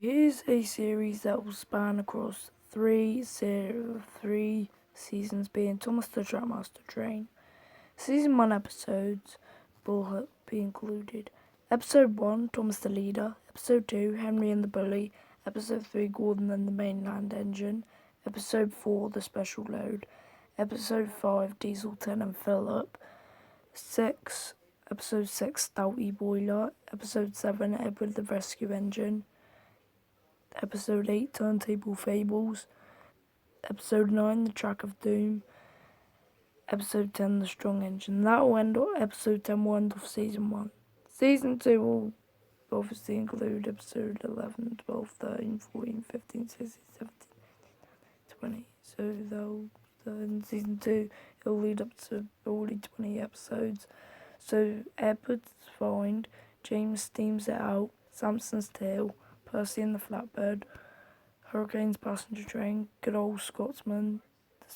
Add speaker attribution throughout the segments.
Speaker 1: Here's a series that will span across three seasons, being Thomas the Trackmaster Train. Season 1 episodes will be included. Episode 1, Thomas the Leader. Episode 2, Henry and the Bully. Episode 3, Gordon and the Mainland Engine. Episode 4, The Special Load. Episode 5, Dieselton and Philip. Episode 6, Stouty Boiler. Episode 7, Edward the Rescue Engine. Episode 8, Turntable Fables. Episode 9, The Track of Doom. Episode 10, The Strong Engine. That will end episode 10 will end off season 1. Season 2 will obviously include episode 11, 12, 13, 14, 15, 16, 17, 20. So in season 2 it will lead up to already 20 episodes. So Edward's Find, James Steams It Out, Samson's Tale, Percy and the Flatbird, Hurricane's Passenger Train, Good Old Scotsman, The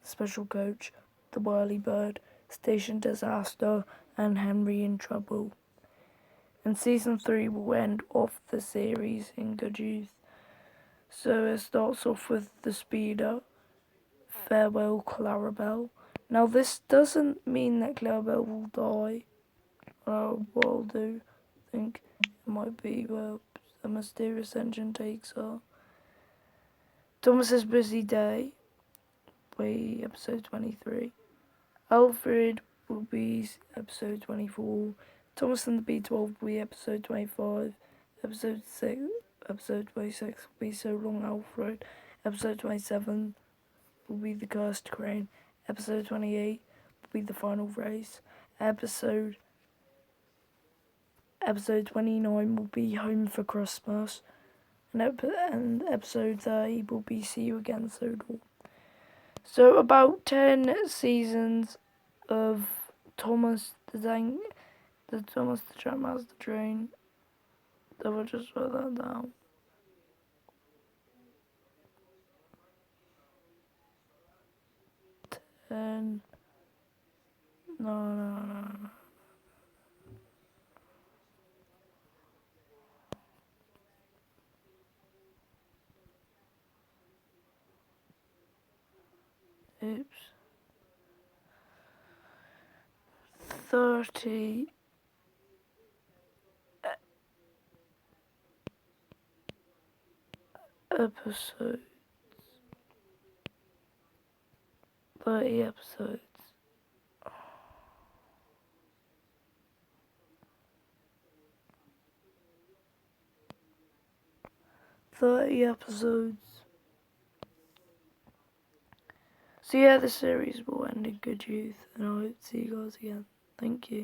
Speaker 1: Special Coach, The Whirlybird, Station Disaster, and Henry in Trouble. And season 3 will end off the series in good youth. So it starts off with The Speeder, Farewell Clarabelle. Now this doesn't mean that Clarabelle will die. What I'll do, I think it might be where the mysterious engine takes her. Thomas's Busy Day will be episode 23. Alfred will be episode 24. Thomas and the B12 will be episode 25. Episode 26 will be So Long Alfred. Episode 27 will be The Cursed Crane. Episode 28 will be The Final Race. Episode 29 will be Home for Christmas. And episode 30 will be See You Again, Sodal. So about 10 seasons of Thomas the Trackmaster Train. I will just write that down. No. Oops. 30 episodes. 30 episodes. So yeah, the series will end in good youth, and I hope to see you guys again. Thank you.